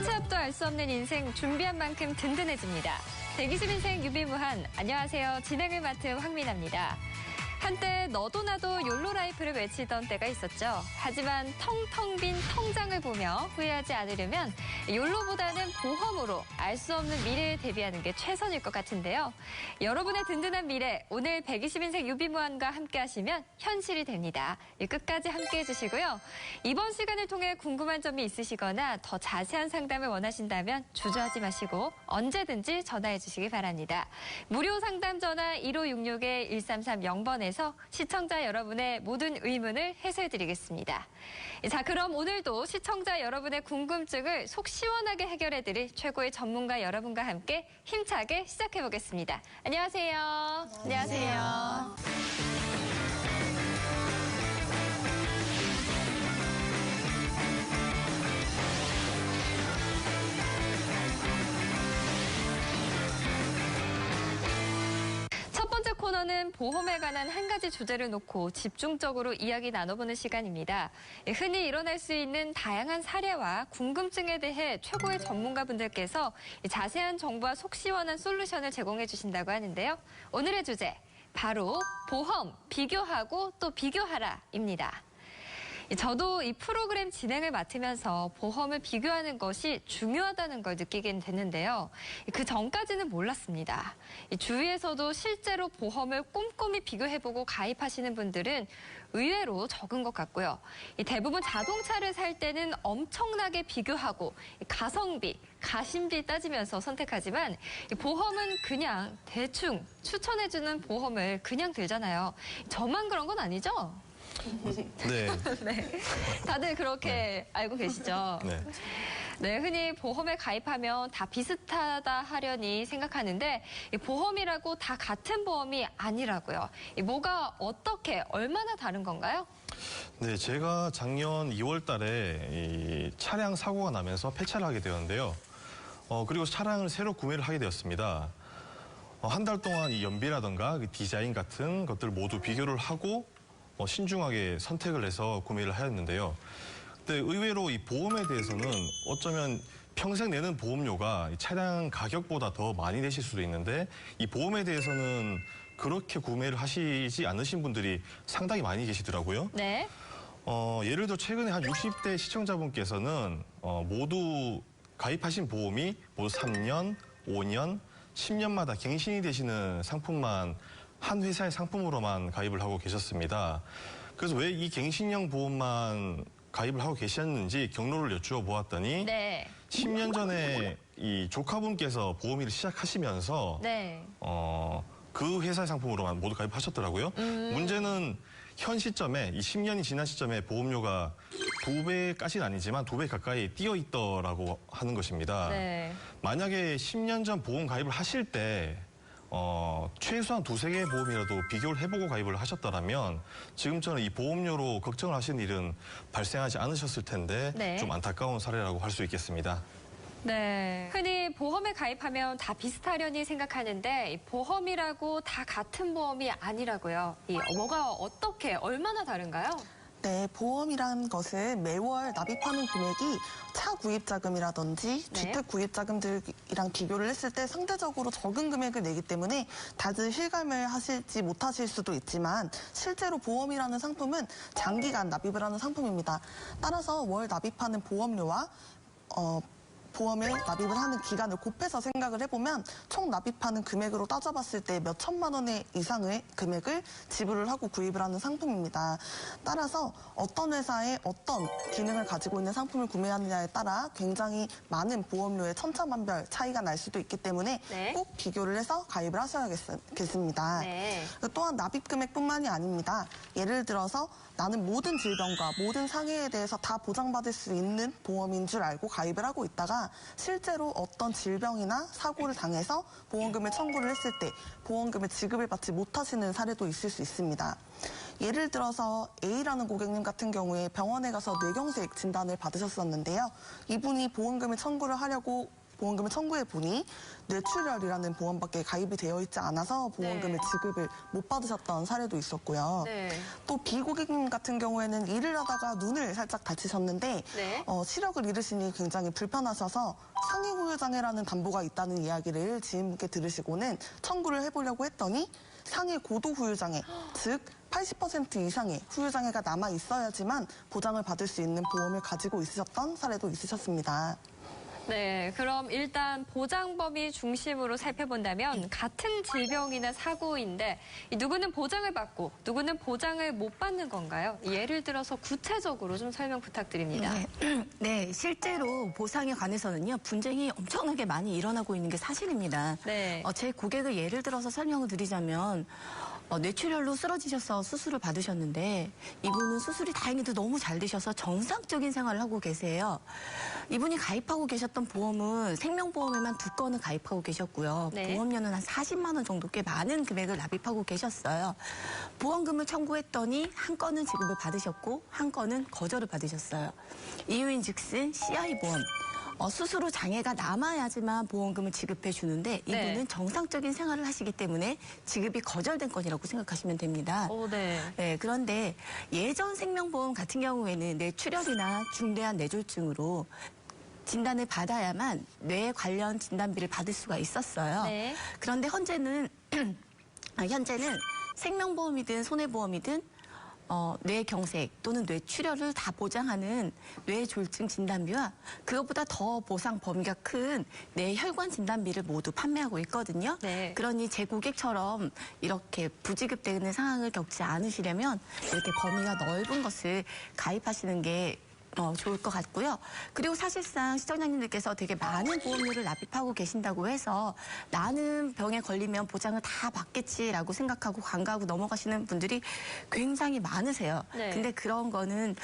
한치 앞도 알 수 없는 인생 준비한 만큼 든든해집니다. 120인생 유비무한, 안녕하세요. 진행을 맡은 황민아입니다. 한때 너도 나도 욜로 라이프를 외치던 때가 있었죠. 하지만 텅텅 빈 통장을 보며 후회하지 않으려면 욜로보다는 보험으로 알 수 없는 미래에 대비하는 게 최선일 것 같은데요. 여러분의 든든한 미래, 오늘 120인생 유비무한과 함께 하시면 현실이 됩니다. 끝까지 함께 해주시고요. 이번 시간을 통해 궁금한 점이 있으시거나 더 자세한 상담을 원하신다면 주저하지 마시고 언제든지 전화해 주시기 바랍니다. 무료 상담 전화 1566-1330번에서 시청자 여러분의 모든 의문을 해소해드리겠습니다. 자, 그럼 오늘도 시청자 여러분의 궁금증을 속 시원하게 해결해드릴 최고의 전문가 여러분과 함께 힘차게 시작해보겠습니다. 안녕하세요. 안녕하세요. 첫 번째 코너는 보험에 관한 한 가지 주제를 놓고 집중적으로 이야기 나눠보는 시간입니다. 흔히 일어날 수 있는 다양한 사례와 궁금증에 대해 최고의 전문가분들께서 자세한 정보와 속 시원한 솔루션을 제공해 주신다고 하는데요. 오늘의 주제, 바로 보험, 비교하고 또 비교하라입니다. 저도 이 프로그램 진행을 맡으면서 보험을 비교하는 것이 중요하다는 걸 느끼게 됐는데요. 그 전까지는 몰랐습니다. 주위에서도 실제로 보험을 꼼꼼히 비교해보고 가입하시는 분들은 의외로 적은 것 같고요. 대부분 자동차를 살 때는 엄청나게 비교하고 가성비, 가심비 따지면서 선택하지만 보험은 그냥 대충 추천해주는 보험을 그냥 들잖아요. 저만 그런 건 아니죠? 네. 네. 다들 그렇게 알고 계시죠? 네. 네, 흔히 보험에 가입하면 다 비슷하다 하려니 생각하는데 보험이라고 다 같은 보험이 아니라고요. 뭐가 어떻게 얼마나 다른 건가요? 네, 제가 작년 2월 달에 이 차량 사고가 나면서 폐차를 하게 되었는데요. 그리고 차량을 새로 구매를 하게 되었습니다. 한 달 동안 이 연비라든가 디자인 같은 것들을 모두 비교를 하고 신중하게 선택을 해서 구매를 하였는데요. 근데 의외로 이 보험에 대해서는 어쩌면 평생 내는 보험료가 이 차량 가격보다 더 많이 내실 수도 있는데 이 보험에 대해서는 그렇게 구매를 하시지 않으신 분들이 상당히 많이 계시더라고요. 네. 예를 들어 최근에 한 60대 시청자분께서는 모두 가입하신 보험이 모두 3년, 5년, 10년마다 갱신이 되시는 상품만 한 회사의 상품으로만 가입을 하고 계셨습니다. 그래서 왜 이 갱신형 보험만 가입을 하고 계셨는지 경로를 여쭈어 보았더니 네. 10년 전에 이 조카분께서 보험일을 시작하시면서 네. 그 회사의 상품으로만 모두 가입하셨더라고요. 문제는 현 시점에 이 10년이 지난 시점에 보험료가 2배까지는 아니지만 2배 가까이 뛰어 있더라고 하는 것입니다. 네. 만약에 10년 전 보험 가입을 하실 때 최소한 2~3개의 보험이라도 비교를 해보고 가입을 하셨더라면 지금처럼 이 보험료로 걱정을 하시는 일은 발생하지 않으셨을 텐데 네. 좀 안타까운 사례라고 할 수 있겠습니다. 네. 흔히 보험에 가입하면 다 비슷하려니 생각하는데 이 보험이라고 다 같은 보험이 아니라고요. 뭐가 어떻게 얼마나 다른가요? 네, 보험이란 것은 매월 납입하는 금액이 차 구입 자금이라든지 네. 주택 구입 자금들이랑 비교를 했을 때 상대적으로 적은 금액을 내기 때문에 다들 실감을 하실지 못하실 수도 있지만 실제로 보험이라는 상품은 장기간 납입을 하는 상품입니다. 따라서 월 납입하는 보험료와 보험을 납입을 하는 기간을 곱해서 생각을 해보면 총 납입하는 금액으로 따져봤을 때 몇 천만 원 이상의 금액을 지불을 하고 구입을 하는 상품입니다. 따라서 어떤 회사에 어떤 기능을 가지고 있는 상품을 구매하느냐에 따라 굉장히 많은 보험료의 천차만별 차이가 날 수도 있기 때문에 네. 꼭 비교를 해서 가입을 하셔야겠습니다. 네. 또한 납입 금액뿐만이 아닙니다. 예를 들어서 나는 모든 질병과 모든 상해에 대해서 다 보장받을 수 있는 보험인 줄 알고 가입을 하고 있다가 실제로 어떤 질병이나 사고를 당해서 보험금을 청구를 했을 때 보험금을 지급을 받지 못하시는 사례도 있을 수 있습니다. 예를 들어서 A라는 고객님 같은 경우에 병원에 가서 뇌경색 진단을 받으셨었는데요. 이분이 보험금을 청구를 하려고 보험금을 청구해 보니 뇌출혈이라는 보험밖에 가입이 되어 있지 않아서 보험금을 지급을 못 받으셨던 사례도 있었고요. 네. 또 비고객님 같은 경우에는 일을 하다가 눈을 살짝 다치셨는데 네. 시력을 잃으시니 굉장히 불편하셔서 상해 후유장애라는 담보가 있다는 이야기를 지인분께 들으시고는 청구를 해보려고 했더니 상해 고도 후유장애, 즉 80% 이상의 후유장애가 남아 있어야지만 보장을 받을 수 있는 보험을 가지고 있으셨던 사례도 있으셨습니다. 네, 그럼 일단 보장 범위 중심으로 살펴본다면 같은 질병이나 사고인데 누구는 보장을 받고 누구는 보장을 못 받는 건가요? 예를 들어서 구체적으로 좀 설명 부탁드립니다. 네, 실제로 보상에 관해서는요, 분쟁이 엄청나게 많이 일어나고 있는 게 사실입니다. 네. 제 고객을 예를 들어서 설명을 드리자면, 뇌출혈로 쓰러지셔서 수술을 받으셨는데 이분은 수술이 다행히도 너무 잘 되셔서 정상적인 생활을 하고 계세요. 이분이 가입하고 계셨던 보험은 생명보험에만 2건을 가입하고 계셨고요. 네. 보험료는 한 40만 원 정도 꽤 많은 금액을 납입하고 계셨어요. 보험금을 청구했더니 한 건은 지급을 받으셨고 한 건은 거절을 받으셨어요. 이유인즉슨 CI보험. 수술 후 장애가 남아야지만 보험금을 지급해 주는데 이분은 네. 정상적인 생활을 하시기 때문에 지급이 거절된 건이라고 생각하시면 됩니다. 네. 네, 그런데 예전 생명보험 같은 경우에는 뇌출혈이나 중대한 뇌졸중으로 진단을 받아야만 뇌 관련 진단비를 받을 수가 있었어요. 네. 그런데 현재는 생명보험이든 손해보험이든 뇌경색 또는 뇌출혈을 다 보장하는 뇌졸중 진단비와 그것보다 더 보상 범위가 큰 뇌혈관 진단비를 모두 판매하고 있거든요. 네. 그러니 제 고객처럼 이렇게 부지급되는 상황을 겪지 않으시려면 이렇게 범위가 넓은 것을 가입하시는 게 좋을 것 같고요. 그리고 사실상 시청자님들께서 되게 많은 보험료를 납입하고 계신다고 해서 나는 병에 걸리면 보장을 다 받겠지라고 생각하고 관가하고 넘어가시는 분들이 굉장히 많으세요. 네. 근데 그런 거는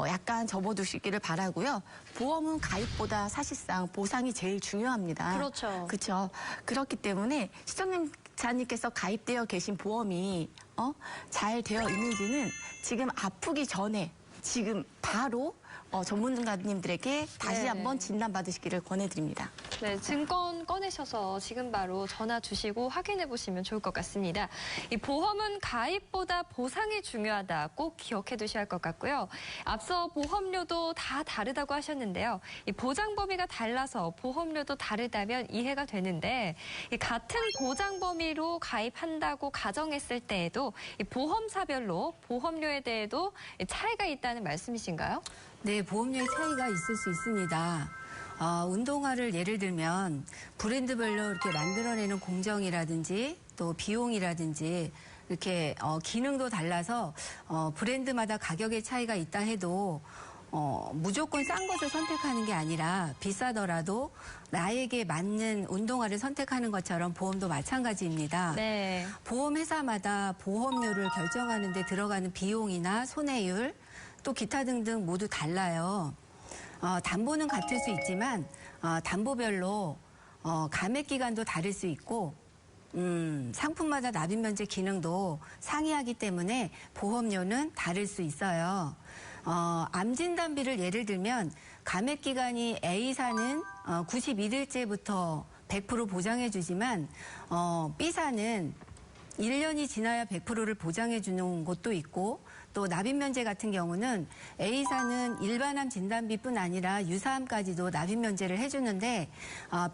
약간 접어두시기를 바라고요. 보험은 가입보다 사실상 보상이 제일 중요합니다. 그렇죠. 그렇죠. 그렇기 때문에 시청자님께서 가입되어 계신 보험이 잘 되어 있는지는 지금 아프기 전에 지금 바로 전문가님들에게 다시 네. 한번 진단받으시기를 권해드립니다. 네, 증권 꺼내셔서 지금 바로 전화 주시고 확인해 보시면 좋을 것 같습니다. 이 보험은 가입보다 보상이 중요하다. 꼭 기억해 두셔야 할 것 같고요. 앞서 보험료도 다 다르다고 하셨는데요. 이 보장 범위가 달라서 보험료도 다르다면 이해가 되는데 이 같은 보장 범위로 가입한다고 가정했을 때에도 이 보험사별로 보험료에 대해도 차이가 있다는 말씀이신가요? 네, 보험료의 차이가 있을 수 있습니다. 운동화를 예를 들면 브랜드별로 이렇게 만들어내는 공정이라든지 또 비용이라든지 이렇게 기능도 달라서 브랜드마다 가격의 차이가 있다 해도 무조건 싼 것을 선택하는 게 아니라 비싸더라도 나에게 맞는 운동화를 선택하는 것처럼 보험도 마찬가지입니다. 네. 보험회사마다 보험료를 결정하는 데 들어가는 비용이나 손해율 또 기타 등등 모두 달라요. 담보는 같을 수 있지만 담보별로 감액 기간도 다를 수 있고 상품마다 납입 면제 기능도 상이하기 때문에 보험료는 다를 수 있어요. 암 진단비를 예를 들면 감액 기간이 A사는 92일째부터 100% 보장해 주지만 B사는 1년이 지나야 100%를 보장해 주는 곳도 있고 또 납입 면제 같은 경우는 A사는 일반암 진단비뿐 아니라 유사암까지도 납입 면제를 해주는데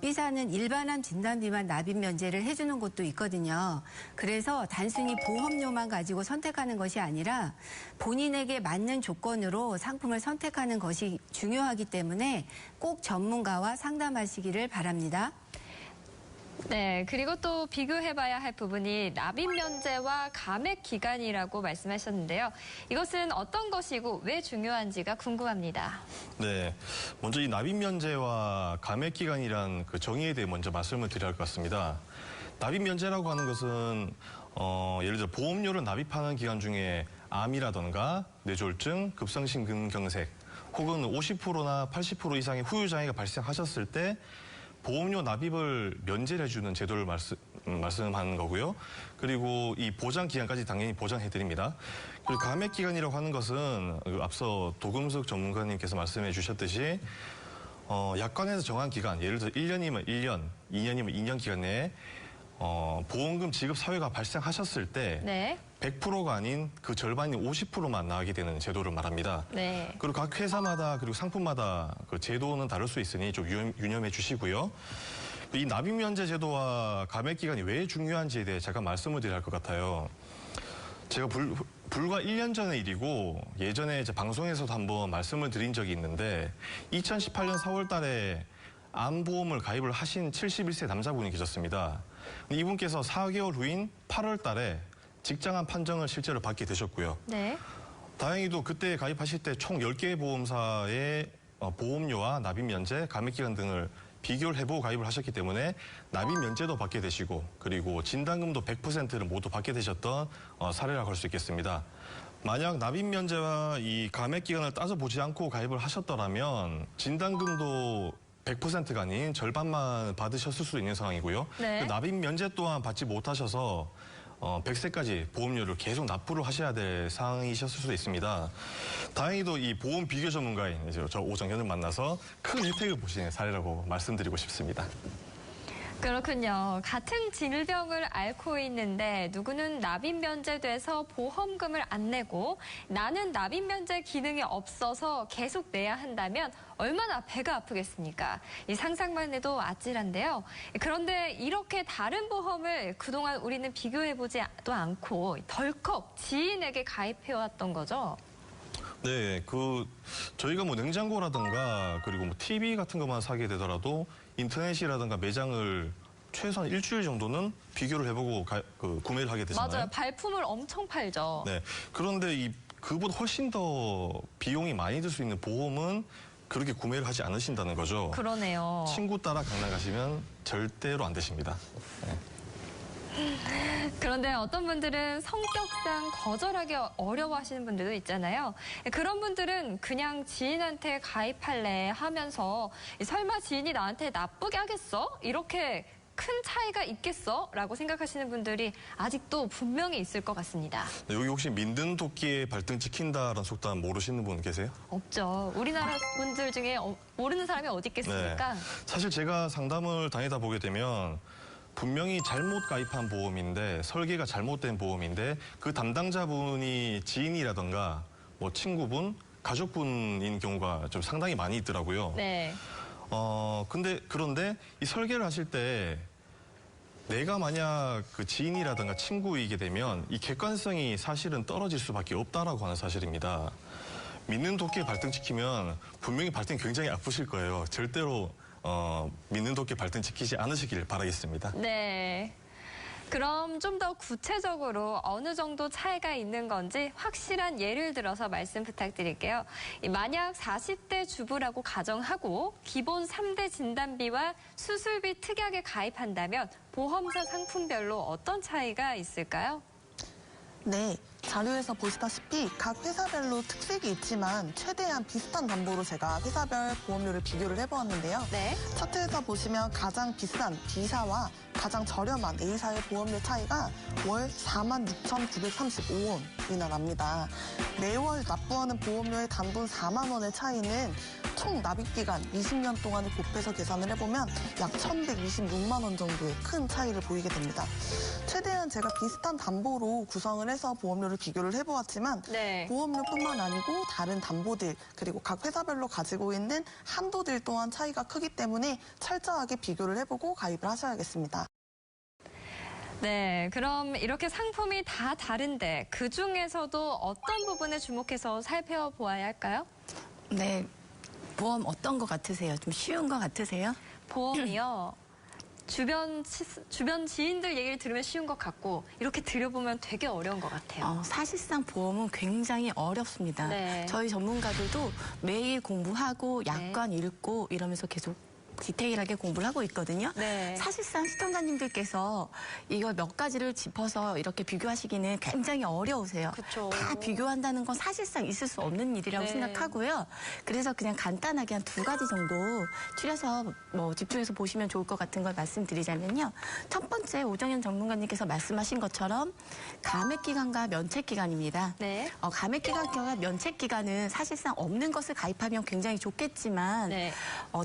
B사는 일반암 진단비만 납입 면제를 해주는 곳도 있거든요. 그래서 단순히 보험료만 가지고 선택하는 것이 아니라 본인에게 맞는 조건으로 상품을 선택하는 것이 중요하기 때문에 꼭 전문가와 상담하시기를 바랍니다. 네, 그리고 또 비교해봐야 할 부분이 납입 면제와 감액 기간이라고 말씀하셨는데요. 이것은 어떤 것이고 왜 중요한지가 궁금합니다. 네, 먼저 이 납입 면제와 감액 기간이란 그 정의에 대해 먼저 말씀을 드려야 할 것 같습니다. 납입 면제라고 하는 것은 예를 들어 보험료를 납입하는 기간 중에 암이라던가 뇌졸중, 급성심근경색 혹은 50%나 80% 이상의 후유장애가 발생하셨을 때 보험료 납입을 면제를 해주는 제도를 말씀하는 거고요. 그리고 이 보장 기간까지 당연히 보장해드립니다. 그리고 감액 기간이라고 하는 것은 앞서 도금석 전문가님께서 말씀해 주셨듯이 약관에서 정한 기간, 예를 들어 1년이면 1년, 2년이면 2년 기간 내에 보험금 지급 사유가 발생하셨을 때 네. 100%가 아닌 그 절반인 50%만 나가게 되는 제도를 말합니다. 네. 그리고 각 회사마다 그리고 상품마다 그 제도는 다를 수 있으니 좀 유념해 주시고요. 이 납입 면제 제도와 감액 기간이 왜 중요한지에 대해 잠깐 말씀을 드려야 할 것 같아요. 제가 불과 1년 전의 일이고 예전에 이제 방송에서도 한번 말씀을 드린 적이 있는데 2018년 4월 달에 암보험을 가입을 하신 71세 남자분이 계셨습니다. 이분께서 4개월 후인 8월 달에 직장암 판정을 실제로 받게 되셨고요. 네. 다행히도 그때 가입하실 때 총 10개의 보험사의 보험료와 납입 면제, 감액 기간 등을 비교를 해보고 가입을 하셨기 때문에 납입 면제도 받게 되시고 그리고 진단금도 100%를 모두 받게 되셨던 사례라고 할 수 있겠습니다. 만약 납입 면제와 이 감액 기간을 따져보지 않고 가입을 하셨더라면 진단금도 100%가 아닌 절반만 받으셨을 수 있는 상황이고요. 네. 그 납입 면제 또한 받지 못하셔서 100세까지 보험료를 계속 납부를 하셔야 될 상황이셨을 수도 있습니다. 다행히도 이 보험 비교 전문가인 이제 저 오정현을 만나서 큰 혜택을 보신 사례라고 말씀드리고 싶습니다. 그렇군요. 같은 질병을 앓고 있는데 누구는 납입 면제돼서 보험금을 안 내고 나는 납입 면제 기능이 없어서 계속 내야 한다면 얼마나 배가 아프겠습니까? 이 상상만 해도 아찔한데요. 그런데 이렇게 다른 보험을 그동안 우리는 비교해보지도 않고 덜컥 지인에게 가입해왔던 거죠. 네, 저희가 뭐 냉장고라든가 그리고 뭐 TV 같은 것만 사게 되더라도 인터넷이라든가 매장을 최소한 일주일 정도는 비교를 해보고 구매를 하게 되잖아요. 맞아요. 발품을 엄청 팔죠. 네, 그런데 그보다 훨씬 더 비용이 많이 들 수 있는 보험은 그렇게 구매를 하지 않으신다는 거죠. 그러네요. 친구 따라 강남 가시면 절대로 안 되십니다. 네. 그런데 어떤 분들은 성격상 거절하기 어려워하시는 분들도 있잖아요. 그런 분들은 그냥 지인한테 가입할래 하면서 설마 지인이 나한테 나쁘게 하겠어? 이렇게 큰 차이가 있겠어? 라고 생각하시는 분들이 아직도 분명히 있을 것 같습니다. 네, 여기 혹시 민든 토끼의 발등 찍힌다라는 속담 모르시는 분 계세요? 없죠. 우리나라 분들 중에 모르는 사람이 어디 있겠습니까? 네. 사실 제가 상담을 다니다 보게 되면 분명히 잘못 가입한 보험인데 설계가 잘못된 보험인데 그 담당자분이 지인이라던가 뭐 친구분, 가족분인 경우가 좀 상당히 많이 있더라고요. 네. 그런데 이 설계를 하실 때 내가 만약 그 지인이라든가 친구이게 되면 이 객관성이 사실은 떨어질 수밖에 없다라고 하는 사실입니다. 믿는 도끼에 발등 찍히면 분명히 발등이 굉장히 아프실 거예요. 절대로 믿는 도끼에 발등 찍히지 않으시길 바라겠습니다. 네. 그럼 좀 더 구체적으로 어느 정도 차이가 있는 건지 확실한 예를 들어서 말씀 부탁드릴게요. 만약 40대 주부라고 가정하고 기본 3대 진단비와 수술비 특약에 가입한다면 보험사 상품별로 어떤 차이가 있을까요? 네, 자료에서 보시다시피 각 회사별로 특색이 있지만 최대한 비슷한 담보로 제가 회사별 보험료를 비교를 해보았는데요. 네. 차트에서 보시면 가장 비싼 B사와 가장 저렴한 A사의 보험료 차이가 월 46,935원이나 납니다. 매월 납부하는 보험료의 단돈 4만 원의 차이는 총 납입기간 20년 동안을 곱해서 계산을 해보면 약 1,126만 원 정도의 큰 차이를 보이게 됩니다. 최대한 제가 비슷한 담보로 구성을 해서 보험료를 비교를 해보았지만 네. 보험료뿐만 아니고 다른 담보들 그리고 각 회사별로 가지고 있는 한도들 또한 차이가 크기 때문에 철저하게 비교를 해보고 가입을 하셔야겠습니다. 네, 그럼 이렇게 상품이 다 다른데 그중에서도 어떤 부분에 주목해서 살펴보아야 할까요? 네, 보험 어떤 거 같으세요? 좀 쉬운 거 같으세요? 보험이요. 주변 지인들 얘기를 들으면 쉬운 것 같고 이렇게 들여보면 되게 어려운 것 같아요. 사실상 보험은 굉장히 어렵습니다. 네. 저희 전문가들도 매일 공부하고 약관 읽고 이러면서 계속 디테일하게 공부를 하고 있거든요. 네. 사실상 시청자님들께서 이걸 몇 가지를 짚어서 이렇게 비교하시기는 굉장히 어려우세요. 그쵸. 다 비교한다는 건 사실상 있을 수 없는 일이라고 네. 생각하고요. 그래서 그냥 간단하게 한 2가지 정도 추려서 뭐 집중해서 보시면 좋을 것 같은 걸 말씀드리자면요. 첫 번째 오정현 전문가님께서 말씀하신 것처럼 감액기간과 면책기간입니다. 네. 감액기간과 면책기간은 사실상 없는 것을 가입하면 굉장히 좋겠지만 네.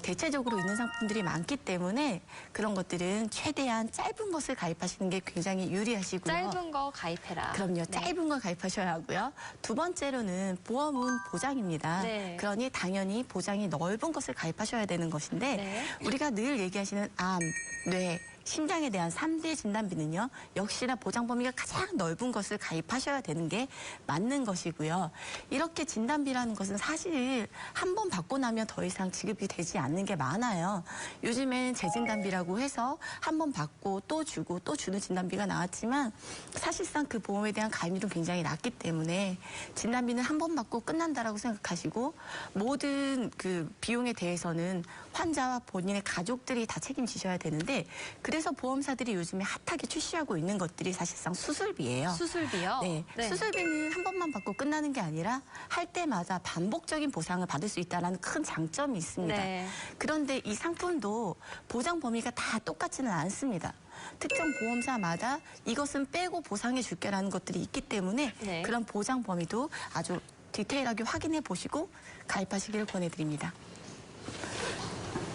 대체적으로 있는 상품들이 많기 때문에 그런 것들은 최대한 짧은 것을 가입하시는 게 굉장히 유리하시고요. 짧은 거 가입해라. 그럼요. 네. 짧은 걸 가입하셔야 하고요. 두 번째로는 보험은 보장입니다. 네. 그러니 당연히 보장이 넓은 것을 가입하셔야 되는 것인데 네. 우리가 늘 얘기하시는 암, 뇌, 심장에 대한 3대 진단비는요. 역시나 보장 범위가 가장 넓은 것을 가입하셔야 되는 게 맞는 것이고요. 이렇게 진단비라는 것은 사실 한 번 받고 나면 더 이상 지급이 되지 않는 게 많아요. 요즘엔 재진단비라고 해서 한 번 받고 또 주고 또 주는 진단비가 나왔지만 사실상 그 보험에 대한 가입률은 굉장히 낮기 때문에 진단비는 한 번 받고 끝난다라고 생각하시고 모든 그 비용에 대해서는 환자와 본인의 가족들이 다 책임지셔야 되는데 그래서 보험사들이 요즘에 핫하게 출시하고 있는 것들이 사실상 수술비예요. 수술비요? 네. 네. 수술비는 한 번만 받고 끝나는 게 아니라 할 때마다 반복적인 보상을 받을 수 있다는 큰 장점이 있습니다. 네. 그런데 이 상품도 보장 범위가 다 똑같지는 않습니다. 특정 보험사마다 이것은 빼고 보상해 줄게라는 것들이 있기 때문에 네. 그런 보장 범위도 아주 디테일하게 확인해 보시고 가입하시기를 권해드립니다.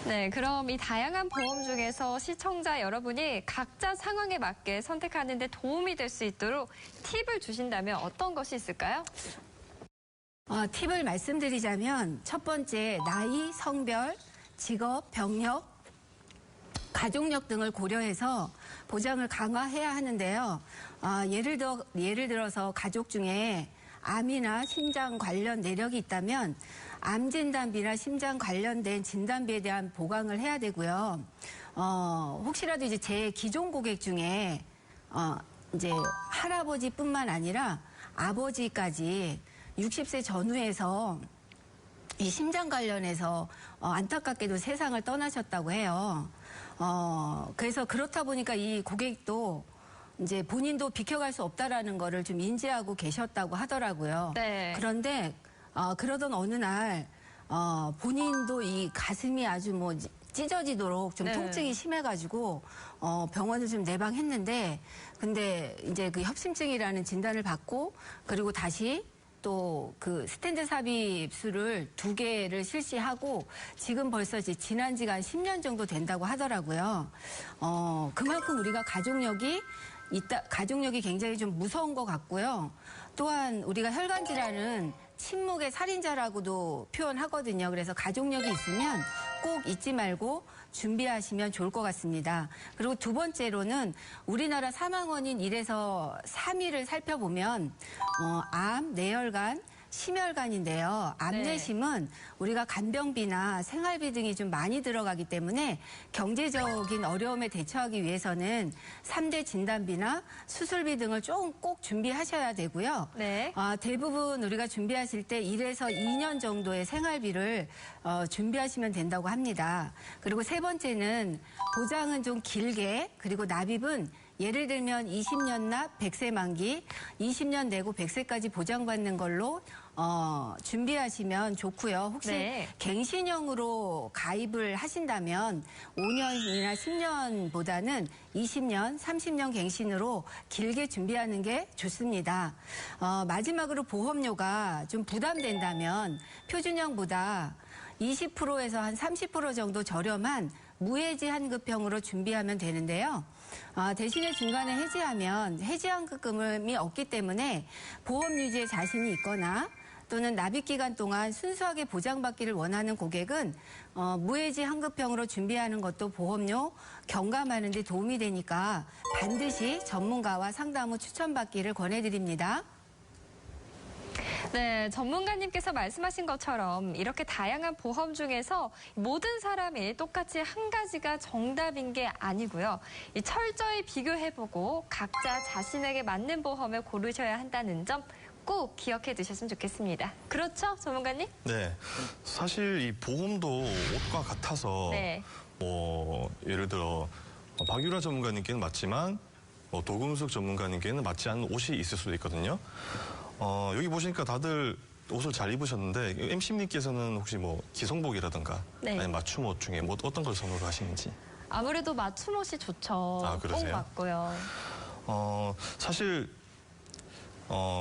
네, 그럼 이 다양한 보험 중에서 시청자 여러분이 각자 상황에 맞게 선택하는 데 도움이 될 수 있도록 팁을 주신다면 어떤 것이 있을까요? 팁을 말씀드리자면 첫 번째 나이, 성별, 직업, 병력, 가족력 등을 고려해서 보장을 강화해야 하는데요. 예를 들어서 가족 중에 암이나 심장 관련 내력이 있다면 암 진단비나 심장 관련된 진단비에 대한 보강을 해야 되고요. 혹시라도 이제 제 기존 고객 중에 이제 할아버지뿐만 아니라 아버지까지 60세 전후에서 이 심장 관련해서 안타깝게도 세상을 떠나셨다고 해요. 그래서 그렇다 보니까 이 고객도 이제 본인도 비켜갈 수 없다라는 거를 좀 인지하고 계셨다고 하더라고요. 네. 그런데 그러던 어느 날 본인도 이 가슴이 아주 뭐 찢어지도록 좀 네. 통증이 심해가지고 병원을 좀 내방했는데 근데 이제 그 협심증이라는 진단을 받고 그리고 다시 또 그 스텐트 삽입술을 2개를 실시하고 지금 벌써 지난 지가 한 10년 정도 된다고 하더라고요. 그만큼 우리가 가족력이 굉장히 좀 무서운 것 같고요. 또한 우리가 혈관 질환은 침묵의 살인자라고도 표현하거든요. 그래서 가족력이 있으면 꼭 잊지 말고 준비하시면 좋을 것 같습니다. 그리고 두 번째로는 우리나라 사망 원인 1에서 3위를 살펴보면 암, 뇌혈관, 심혈관인데요. 암내심은 우리가 간병비나 생활비 등이 좀 많이 들어가기 때문에 경제적인 어려움에 대처하기 위해서는 3대 진단비나 수술비 등을 좀 꼭 준비하셔야 되고요. 네. 대부분 우리가 준비하실 때 1에서 2년 정도의 생활비를 준비하시면 된다고 합니다. 그리고 세 번째는 보장은 좀 길게 그리고 납입은 예를 들면 20년 납 100세 만기, 20년 내고 100세까지 보장받는 걸로 준비하시면 좋고요. 혹시 네. 갱신형으로 가입을 하신다면 5년이나 10년보다는 20년, 30년 갱신으로 길게 준비하는 게 좋습니다. 마지막으로 보험료가 좀 부담된다면 표준형보다 20%에서 한 30% 정도 저렴한 무해지 환급형으로 준비하면 되는데요. 대신에 중간에 해지하면 해지 환급금이 없기 때문에 보험 유지에 자신이 있거나 또는 납입 기간 동안 순수하게 보장받기를 원하는 고객은 무해지 환급형으로 준비하는 것도 보험료 경감하는 데 도움이 되니까 반드시 전문가와 상담 후 추천받기를 권해드립니다. 네, 전문가님께서 말씀하신 것처럼 이렇게 다양한 보험 중에서 모든 사람이 똑같이 한 가지가 정답인 게 아니고요. 이 철저히 비교해보고 각자 자신에게 맞는 보험을 고르셔야 한다는 점 꼭 기억해 두셨으면 좋겠습니다. 그렇죠, 전문가님? 네. 사실 이 보험도 옷과 같아서 네. 뭐 예를 들어 박유라 전문가님께는 맞지만 뭐 도금숙 전문가님께는 맞지 않는 옷이 있을 수도 있거든요. 여기 보시니까 다들 옷을 잘 입으셨는데 MC님께서는 혹시 뭐 기성복이라든가 네. 아니면 맞춤 옷 중에 뭐 어떤 걸 선호하시는지? 아무래도 맞춤 옷이 좋죠. 아, 꼭 그러세요? 맞고요. 사실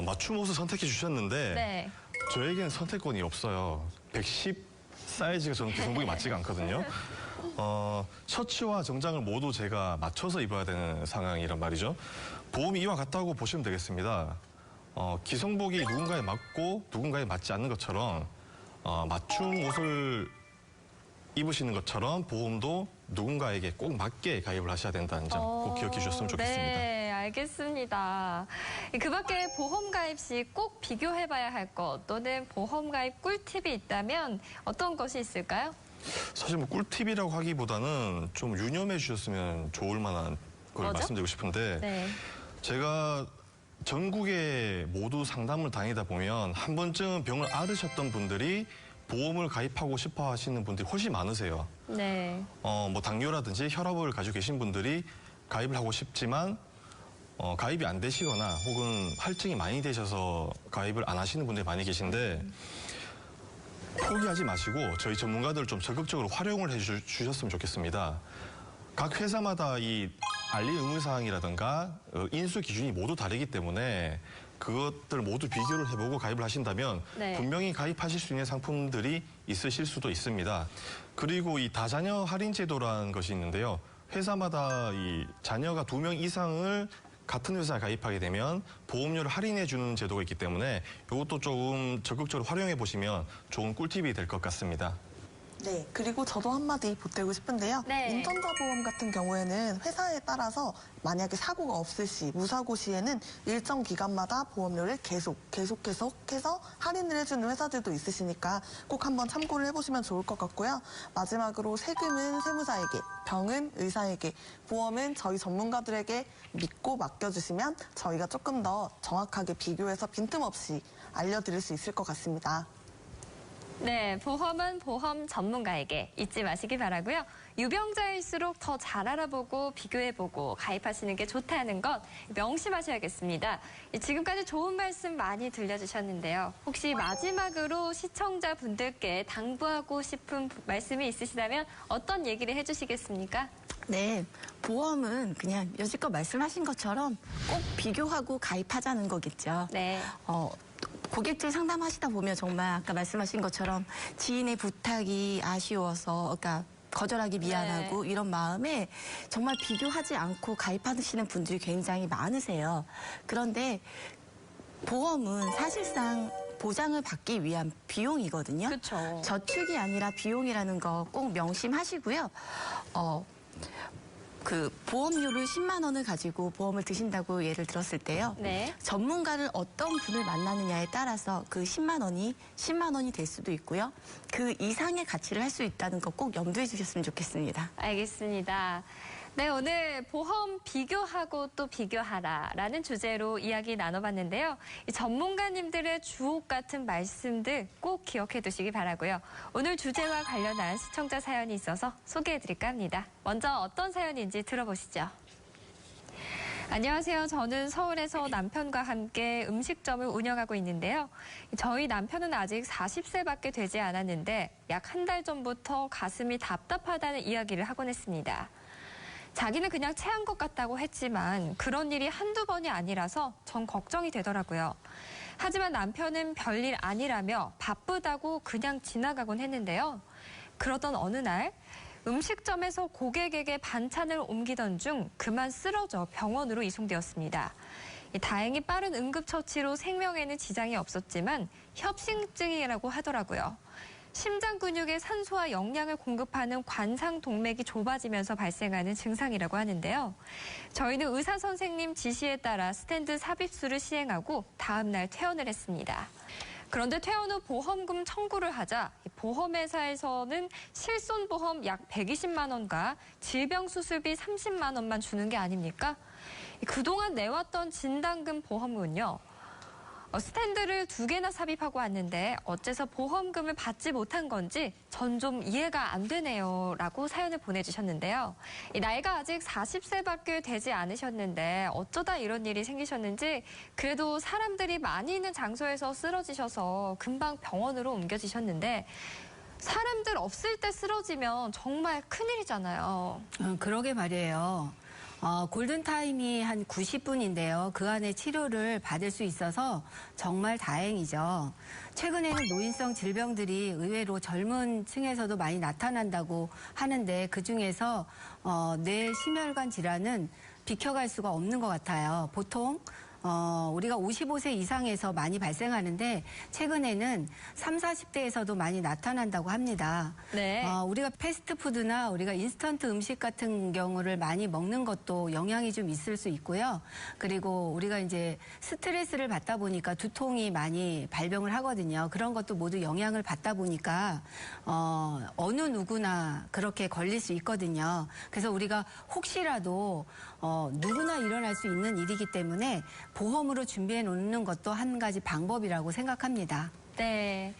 맞춤 옷을 선택해 주셨는데 네. 저에게는 선택권이 없어요. 110 사이즈가 저는 기성복이 맞지가 않거든요. 셔츠와 정장을 모두 제가 맞춰서 입어야 되는 상황이란 말이죠. 보험이 이와 같다고 보시면 되겠습니다. 기성복이 누군가에 맞고 누군가에 맞지 않는 것처럼 맞춤 옷을 입으시는 것처럼 보험도 누군가에게 꼭 맞게 가입을 하셔야 된다는 점 꼭 기억해 주셨으면 좋겠습니다. 네, 알겠습니다. 그 밖에 보험 가입 시 꼭 비교해봐야 할 것 또는 보험 가입 꿀팁이 있다면 어떤 것이 있을까요? 사실 뭐 꿀팁이라고 하기보다는 좀 유념해 주셨으면 좋을 만한 걸 뭐죠? 말씀드리고 싶은데 네. 제가 전국에 모두 상담을 다니다 보면 한 번쯤 병을 앓으셨던 분들이 보험을 가입하고 싶어 하시는 분들이 훨씬 많으세요. 네. 뭐 당뇨라든지 혈압을 가지고 계신 분들이 가입을 하고 싶지만 가입이 안 되시거나 혹은 할증이 많이 되셔서 가입을 안 하시는 분들이 많이 계신데 포기하지 마시고 저희 전문가들 좀 적극적으로 활용을 해주셨으면 좋겠습니다. 각 회사마다 이 알림 의무사항이라든가 인수 기준이 모두 다르기 때문에 그것들 모두 비교를 해보고 가입을 하신다면 네. 분명히 가입하실 수 있는 상품들이 있으실 수도 있습니다. 그리고 이 다자녀 할인 제도라는 것이 있는데요. 회사마다 이 자녀가 2명 이상을 같은 회사에 가입하게 되면 보험료를 할인해 주는 제도가 있기 때문에 이것도 조금 적극적으로 활용해 보시면 좋은 꿀팁이 될 것 같습니다. 네, 그리고 저도 한마디 보태고 싶은데요. 네. 운전자 보험 같은 경우에는 회사에 따라서 만약에 사고가 없을 시, 무사고 시에는 일정 기간마다 보험료를 계속해서 할인을 해주는 회사들도 있으시니까 꼭 한번 참고를 해보시면 좋을 것 같고요. 마지막으로 세금은 세무사에게, 병은 의사에게, 보험은 저희 전문가들에게 믿고 맡겨주시면 저희가 조금 더 정확하게 비교해서 빈틈없이 알려드릴 수 있을 것 같습니다. 네, 보험은 보험 전문가에게 잊지 마시기 바라고요. 유병자일수록 더 잘 알아보고 비교해보고 가입하시는 게 좋다는 것 명심하셔야겠습니다. 지금까지 좋은 말씀 많이 들려주셨는데요. 혹시 마지막으로 시청자분들께 당부하고 싶은 말씀이 있으시다면 어떤 얘기를 해주시겠습니까? 네, 보험은 그냥 여지껏 말씀하신 것처럼 꼭 비교하고 가입하자는 거겠죠. 네. 고객들 상담하시다 보면 정말 아까 말씀하신 것처럼 지인의 부탁이 아쉬워서, 그러니까 거절하기 미안하고 네. 이런 마음에 정말 비교하지 않고 가입하시는 분들이 굉장히 많으세요. 그런데 보험은 사실상 보장을 받기 위한 비용이거든요. 그렇죠. 저축이 아니라 비용이라는 거 꼭 명심하시고요. 그 보험료를 10만 원을 가지고 보험을 드신다고 예를 들었을 때요. 네. 전문가를 어떤 분을 만나느냐에 따라서 그 10만 원이 될 수도 있고요. 그 이상의 가치를 할 수 있다는 거 꼭 염두에 주셨으면 좋겠습니다. 알겠습니다. 네, 오늘 보험 비교하고 또 비교하라라는 주제로 이야기 나눠봤는데요. 이 전문가님들의 주옥 같은 말씀들 꼭 기억해 두시기 바라고요. 오늘 주제와 관련한 시청자 사연이 있어서 소개해드릴까 합니다. 먼저 어떤 사연인지 들어보시죠. 안녕하세요. 저는 서울에서 남편과 함께 음식점을 운영하고 있는데요. 저희 남편은 아직 40세밖에 되지 않았는데 약 한 달 전부터 가슴이 답답하다는 이야기를 하곤 했습니다. 자기는 그냥 체한 것 같다고 했지만 그런 일이 한두 번이 아니라서 전 걱정이 되더라고요. 하지만 남편은 별일 아니라며 바쁘다고 그냥 지나가곤 했는데요. 그러던 어느 날 음식점에서 고객에게 반찬을 옮기던 중 그만 쓰러져 병원으로 이송되었습니다. 다행히 빠른 응급처치로 생명에는 지장이 없었지만 협심증이라고 하더라고요. 심장 근육에 산소와 영양을 공급하는 관상동맥이 좁아지면서 발생하는 증상이라고 하는데요. 저희는 의사 선생님 지시에 따라 스탠드 삽입술을 시행하고 다음 날 퇴원을 했습니다. 그런데 퇴원 후 보험금 청구를 하자 보험회사에서는 실손보험 약 120만 원과 질병수술비 30만 원만 주는 게 아닙니까? 그동안 내왔던 진단금 보험은요. 스탠드를 2개나 삽입하고 왔는데 어째서 보험금을 받지 못한 건지 전 좀 이해가 안 되네요 라고 사연을 보내주셨는데요. 나이가 아직 40세밖에 되지 않으셨는데 어쩌다 이런 일이 생기셨는지 그래도 사람들이 많이 있는 장소에서 쓰러지셔서 금방 병원으로 옮겨지셨는데 사람들 없을 때 쓰러지면 정말 큰일이잖아요. 그러게 말이에요. 골든타임이 한 90분인데요. 그 안에 치료를 받을 수 있어서 정말 다행이죠. 최근에는 노인성 질병들이 의외로 젊은 층에서도 많이 나타난다고 하는데 그중에서 뇌 심혈관 질환은 비켜갈 수가 없는 것 같아요. 보통 우리가 55세 이상에서 많이 발생하는데 최근에는 30, 40대에서도 많이 나타난다고 합니다. 네. 우리가 패스트푸드나 우리가 인스턴트 음식 같은 경우를 많이 먹는 것도 영향이 좀 있을 수 있고요. 그리고 우리가 이제 스트레스를 받다 보니까 두통이 많이 발병을 하거든요. 그런 것도 모두 영향을 받다 보니까 어느 누구나 그렇게 걸릴 수 있거든요. 그래서 우리가 혹시라도 누구나 일어날 수 있는 일이기 때문에 보험으로 준비해 놓는 것도 한 가지 방법이라고 생각합니다. 네.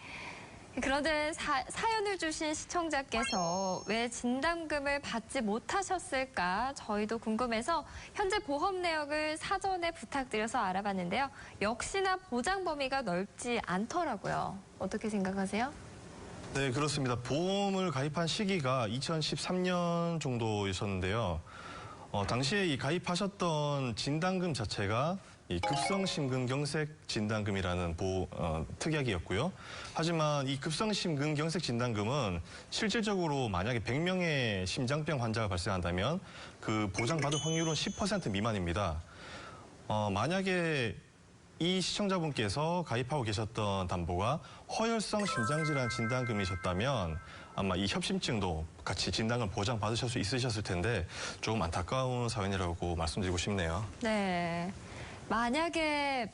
그런데 사연을 주신 시청자께서 왜 진단금을 받지 못하셨을까 저희도 궁금해서 현재 보험 내역을 사전에 부탁드려서 알아봤는데요. 역시나 보장 범위가 넓지 않더라고요. 어떻게 생각하세요? 네, 그렇습니다. 보험을 가입한 시기가 2013년 정도였었는데요. 당시에 이 가입하셨던 진단금 자체가 이 급성심근경색 진단금이라는 특약이었고요. 하지만 이 급성심근경색 진단금은 실질적으로 만약에 100명의 심장병 환자가 발생한다면 그 보장받을 확률은 10% 미만입니다. 만약에 이 시청자분께서 가입하고 계셨던 담보가 허혈성 심장질환 진단금이셨다면 아마 이 협심증도 같이 진단을 보장받으실 수 있으셨을 텐데 조금 안타까운 사연이라고 말씀드리고 싶네요. 네. 만약에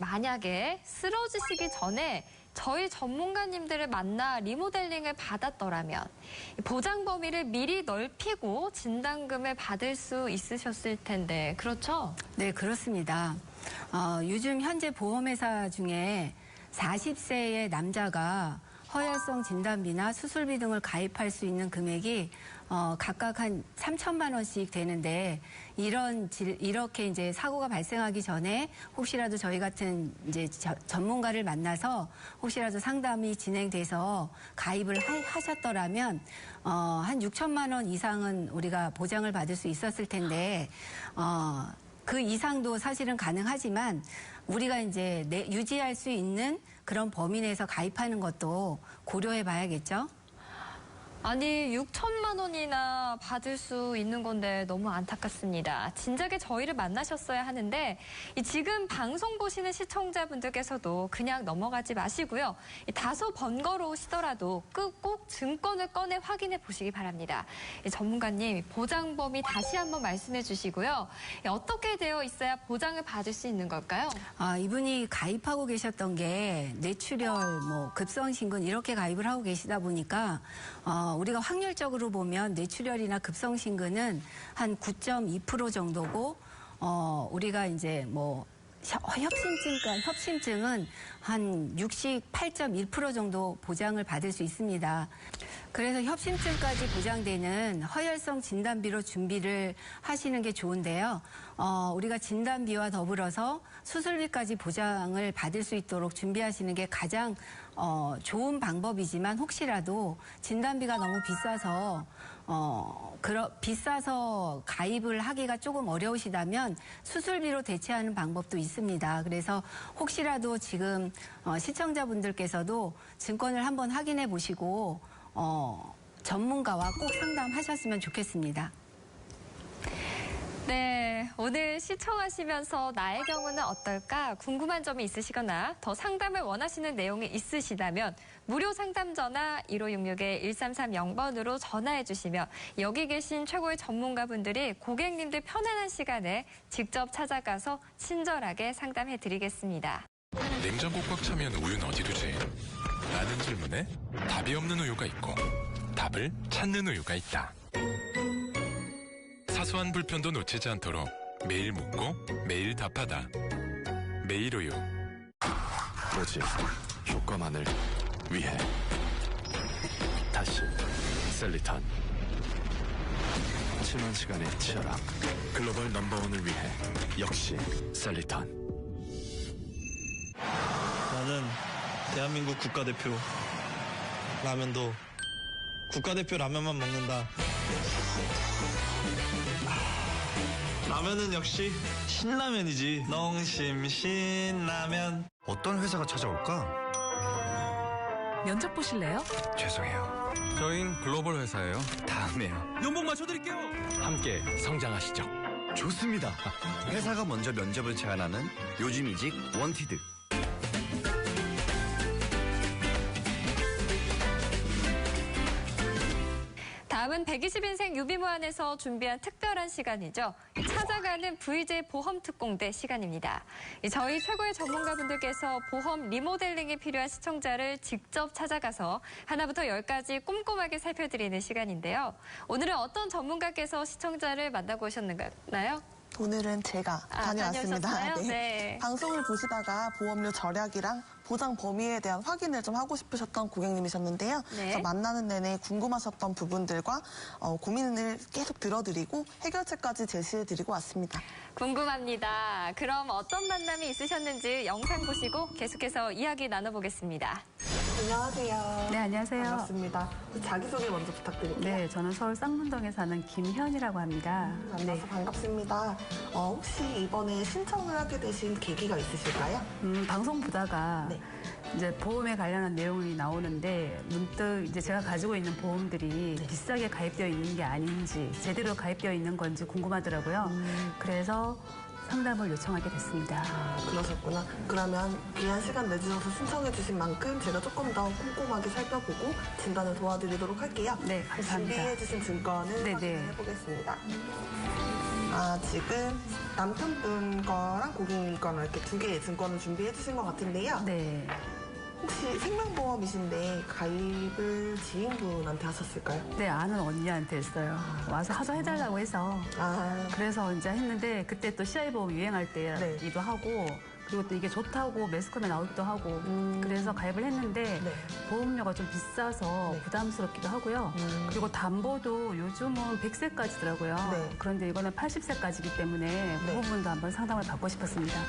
쓰러지시기 전에 저희 전문가님들을 만나 리모델링을 받았더라면 보장 범위를 미리 넓히고 진단금을 받을 수 있으셨을 텐데 그렇죠? 네, 그렇습니다. 요즘 현재 보험회사 중에 40세의 남자가 허혈성 진단비나 수술비 등을 가입할 수 있는 금액이 각각 한 3천만 원씩 되는데 이렇게 이제 사고가 발생하기 전에 혹시라도 저희 같은 이제 전문가를 만나서 혹시라도 상담이 진행돼서 가입을 하셨더라면 한 6천만 원 이상은 우리가 보장을 받을 수 있었을 텐데 그 이상도 사실은 가능하지만 우리가 이제 유지할 수 있는 그런 범위 내에서 가입하는 것도 고려해 봐야겠죠. 아니 6천만 원이나 받을 수 있는 건데 너무 안타깝습니다. 진작에 저희를 만나셨어야 하는데 지금 방송 보시는 시청자분들께서도 그냥 넘어가지 마시고요. 다소 번거로우시더라도 꼭 증권을 꺼내 확인해 보시기 바랍니다. 전문가님 보장 범위 다시 한번 말씀해 주시고요. 어떻게 되어 있어야 보장을 받을 수 있는 걸까요? 이분이 가입하고 계셨던 게 뇌출혈, 급성심근 이렇게 가입을 하고 계시다 보니까 우리가 확률적으로 보면 뇌출혈이나 급성심근은 한 9.2% 정도고 우리가 이제 협심증은 한 68.1% 정도 보장을 받을 수 있습니다. 그래서 협심증까지 보장되는 허혈성 진단비로 준비를 하시는 게 좋은데요. 우리가 진단비와 더불어서 수술비까지 보장을 받을 수 있도록 준비하시는 게 가장 좋은 방법이지만 혹시라도 진단비가 너무 비싸서 가입을 하기가 조금 어려우시다면 수술비로 대체하는 방법도 있습니다. 그래서 혹시라도 지금 시청자분들께서도 증권을 한번 확인해 보시고 전문가와 꼭 상담하셨으면 좋겠습니다. 네, 오늘 시청하시면서 나의 경우는 어떨까 궁금한 점이 있으시거나 더 상담을 원하시는 내용이 있으시다면 무료 상담 전화 1566-1330번으로 전화해 주시면 여기 계신 최고의 전문가분들이 고객님들 편안한 시간에 직접 찾아가서 친절하게 상담해 드리겠습니다. 냉장고 꽉 차면 우유는 어디 두지? 라는 질문에 답이 없는 우유가 있고 답을 찾는 우유가 있다. 사소한 불편도 놓치지 않도록 매일 묻고 매일 답하다. 매일 우유. 오직 효과만을 위해. 다시 셀리턴. 7만 시간의 치열함. 글로벌 넘버원을 위해 역시 셀리턴. 나는 대한민국 국가대표 라면도 국가대표 라면만 먹는다. 라면은 역시 신라면이지. 농심 신라면. 어떤 회사가 찾아올까? 면접 보실래요? 죄송해요. 저희는 글로벌 회사예요. 다음에요. 연봉 맞춰드릴게요. 함께 성장하시죠. 좋습니다. 회사가 먼저 면접을 제안하는 요즘이직 원티드. 다음은 120인생 유비무한에서 준비한 특별한 시간이죠. 찾아가는 VJ 보험특공대 시간입니다. 저희 최고의 전문가분들께서 보험 리모델링이 필요한 시청자를 직접 찾아가서 하나부터 10까지 꼼꼼하게 살펴드리는 시간인데요. 오늘은 어떤 전문가께서 시청자를 만나고 오셨나요? 오늘은 제가 다녀왔습니다. 다녀오셨어요? 네. 방송을 보시다가 보험료 절약이랑 보장 범위에 대한 확인을 좀 하고 싶으셨던 고객님이셨는데요. 네. 그래서 만나는 내내 궁금하셨던 부분들과 고민을 계속 들어드리고 해결책까지 제시해드리고 왔습니다. 궁금합니다. 그럼 어떤 만남이 있으셨는지 영상 보시고 계속해서 이야기 나눠보겠습니다. 안녕하세요. 네, 안녕하세요. 반갑습니다. 자기소개 먼저 부탁드릴게요. 네, 저는 서울 쌍문동에 사는 김현이라고 합니다. 만나서 반갑습니다. 혹시 이번에 신청을 하게 되신 계기가 있으실까요? 방송 보다가 네. 이제 보험에 관련한 내용이 나오는데 문득 이제 제가 가지고 있는 보험들이 비싸게 가입되어 있는 게 아닌지 제대로 가입되어 있는 건지 궁금하더라고요. 그래서 상담을 요청하게 됐습니다. 그러셨구나. 그러면 귀한 시간 내주셔서 신청해 주신 만큼 제가 조금 더 꼼꼼하게 살펴보고 진단을 도와드리도록 할게요. 네, 감사합니다. 준비해 주신 증거는 네, 확인해 보겠습니다. 지금 남편분 거랑 고객님 거랑 이렇게 두 개의 증권을 준비해 주신 것 같은데요. 네. 혹시 생명보험이신데 가입을 지인분한테 하셨을까요? 네, 아는 언니한테 했어요. 와서 하자 해달라고 해서. 그래서 이제 했는데 그때 또 CI보험 유행할 때이기도 하고 그리고 또 이게 좋다고 매스컴에 나오기도 하고 그래서 가입을 했는데 네. 보험료가 좀 비싸서 네. 부담스럽기도 하고요. 그리고 담보도 요즘은 100세까지더라고요. 네. 그런데 이거는 80세까지이기 때문에 그 네. 부분도 한번 상담을 받고 싶었습니다.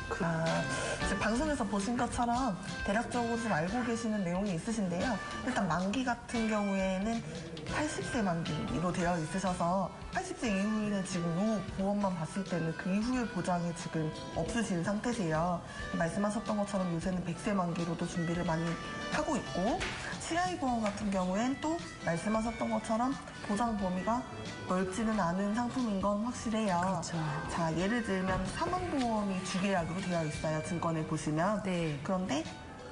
지금 방송에서 보신 것처럼 대략적으로 좀 알고 계시는 내용이 있으신데요. 일단 만기 같은 경우에는 80세 만기로 되어 있으셔서 80세 이후에 지금 요 보험만 봤을 때는 그 이후의 보장이 지금 없으신 상태세요. 말씀하셨던 것처럼 요새는 100세 만기로도 준비를 많이 하고 있고 CI보험 같은 경우엔 또 말씀하셨던 것처럼 보장 범위가 넓지는 않은 상품인 건 확실해요. 그렇죠. 자, 예를 들면 사망보험이 주계약으로 되어 있어요. 증권에 보시면. 네. 그런데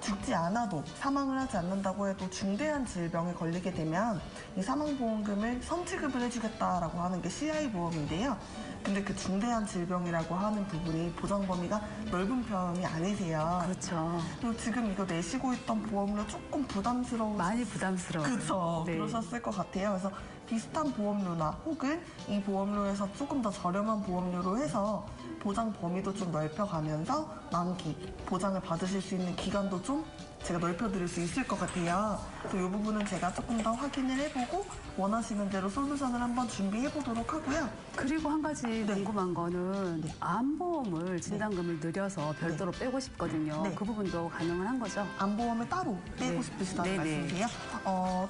죽지 않아도 사망을 하지 않는다고 해도 중대한 질병에 걸리게 되면 이 사망보험금을 선지급을 해주겠다라고 하는 게 CI보험인데요. 근데 그 중대한 질병이라고 하는 부분이 보장 범위가 넓은 편이 아니세요. 그렇죠. 그리고 지금 이거 내시고 있던 보험료 조금 부담스러워. 많이 부담스러워요. 그렇죠. 네. 그러셨을 것 같아요. 그래서 비슷한 보험료나 혹은 이 보험료에서 조금 더 저렴한 보험료로 해서 보장 범위도 좀 넓혀가면서 만기 보장을 받으실 수 있는 기간도 좀 제가 넓혀드릴 수 있을 것 같아요. 그래서 이 부분은 제가 조금 더 확인을 해보고 원하시는 대로 솔루션을 한번 준비해보도록 하고요. 그리고 한 가지 궁금한 거는 암보험을 진단금을 늘려서 별도로 빼고 싶거든요. 네. 그 부분도 가능한 거죠? 암보험을 따로 빼고 네. 싶으시다는 네네. 말씀이세요?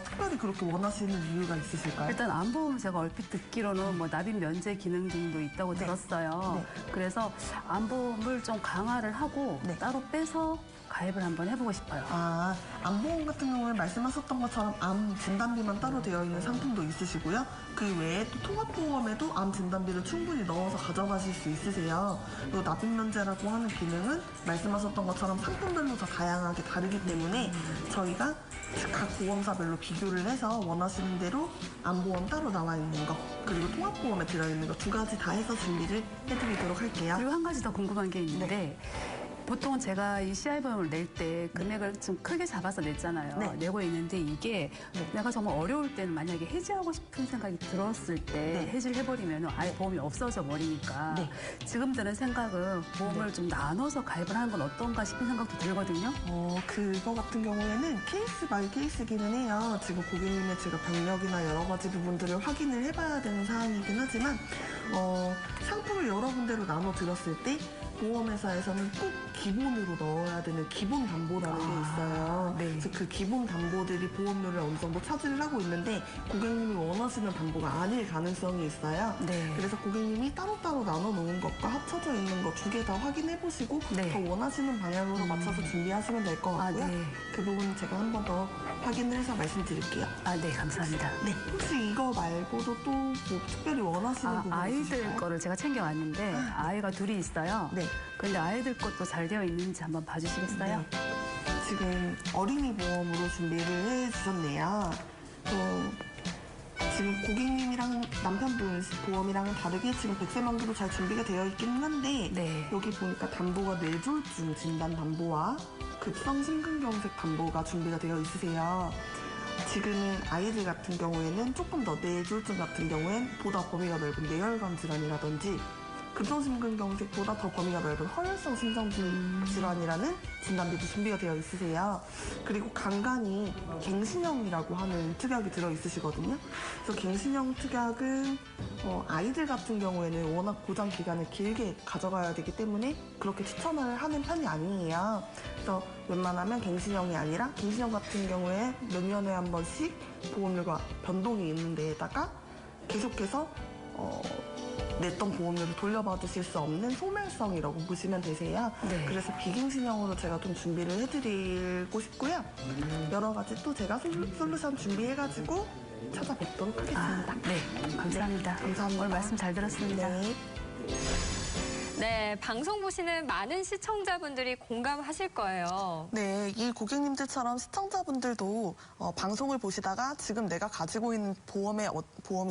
특별히 그렇게 원하시는 이유가 있으실까요? 일단 암보험 제가 얼핏 듣기로는 뭐 납입 면제 기능 등도 있다고 들었어요. 네. 그래서 암보험을 좀 강화를 하고 네. 따로 빼서 가입을 한번 해보고 싶어요. 암보험 같은 경우는 말씀하셨던 것처럼 암 진단비만 따로 되어 있는 상품도 있으시고요. 그 외에 또 통합보험에도 암 진단비를 충분히 넣어서 가져가실 수 있으세요. 그리고 납입면제라고 하는 기능은 말씀하셨던 것처럼 상품별로 다 다양하게 다르기 때문에 저희가 각 보험사별로 비교를 해서 원하시는 대로 암보험 따로 나와 있는 거 그리고 통합보험에 들어있는 거 두 가지 다 해서 준비를 해드리도록 할게요. 그리고 한 가지 더 궁금한 게 있는데 보통 제가 이 CI보험을 낼 때 금액을 좀 크게 잡아서 냈잖아요. 네. 내고 있는데 이게 내가 정말 어려울 때는 만약에 해지하고 싶은 생각이 들었을 때 해지를 해버리면 아예 보험이 없어져 버리니까 지금 드는 생각은 보험을 좀 나눠서 가입을 하는 건 어떤가 싶은 생각도 들거든요. 그거 같은 경우에는 케이스 바이 케이스기는 해요. 지금 고객님의 제가 병력이나 여러 가지 부분들을 확인을 해봐야 되는 사항이긴 하지만 상품을 여러 군데로 나눠 드렸을 때 보험회사에서는 꼭 기본으로 넣어야 되는 기본 담보라는 게 있어요. 그래서 그 기본 담보들이 보험료를 어느 정도 차지를 하고 있는데 고객님이 원하시는 담보가 아닐 가능성이 있어요. 그래서 고객님이 따로따로 나눠 놓은 것과 합쳐져 있는 것 두 개 다 확인해 보시고 더 원하시는 방향으로 맞춰서 준비하시면 될 것 같고요. 그 부분 제가 한 번 더 확인을 해서 말씀드릴게요. 네, 감사합니다. 혹시 이거 말고도 또 뭐 특별히 원하시는 부분 아이들 있으실까요? 거를 제가 챙겨왔는데 아이가 둘이 있어요. 근데 아이들 것도 잘 되어 있는지 한번 봐주시겠어요? 지금 어린이 보험으로 준비를 해주셨네요. 지금 고객님이랑 남편분 보험이랑은 다르게 지금 100세 만기로 잘 준비가 되어 있기는 한데 여기 보니까 담보가 뇌졸중 진단 담보와 급성 심근경색 담보가 준비가 되어 있으세요. 지금은 아이들 같은 경우에는 조금 더 뇌졸중 같은 경우엔 보다 범위가 넓은 뇌혈관 질환이라든지 급성심근경색보다 더 범위가 넓은 허혈성 심장질환이라는 진단비도 준비가 되어 있으세요. 그리고 간간이 갱신형이라고 하는 특약이 들어있으시거든요. 그래서 갱신형 특약은 아이들 같은 경우에는 워낙 보장 기간을 길게 가져가야 되기 때문에 그렇게 추천을 하는 편이 아니에요. 그래서 웬만하면 갱신형이 아니라 갱신형 같은 경우에 몇 년에 한 번씩 보험료가 변동이 있는 데에다가 계속해서 냈던 보험료를 돌려받으실 수 없는 소멸성이라고 보시면 되세요. 그래서 비갱신형으로 제가 좀 준비를 해드리고 싶고요. 여러 가지 또 제가 솔루션 준비해가지고 찾아뵙도록 하겠습니다. 감사합니다. 감사합니다. 오늘 말씀 잘 들었습니다. 네, 방송 보시는 많은 시청자분들이 공감하실 거예요. 네, 이 고객님들처럼 시청자분들도 방송을 보시다가 지금 내가 가지고 있는 보험이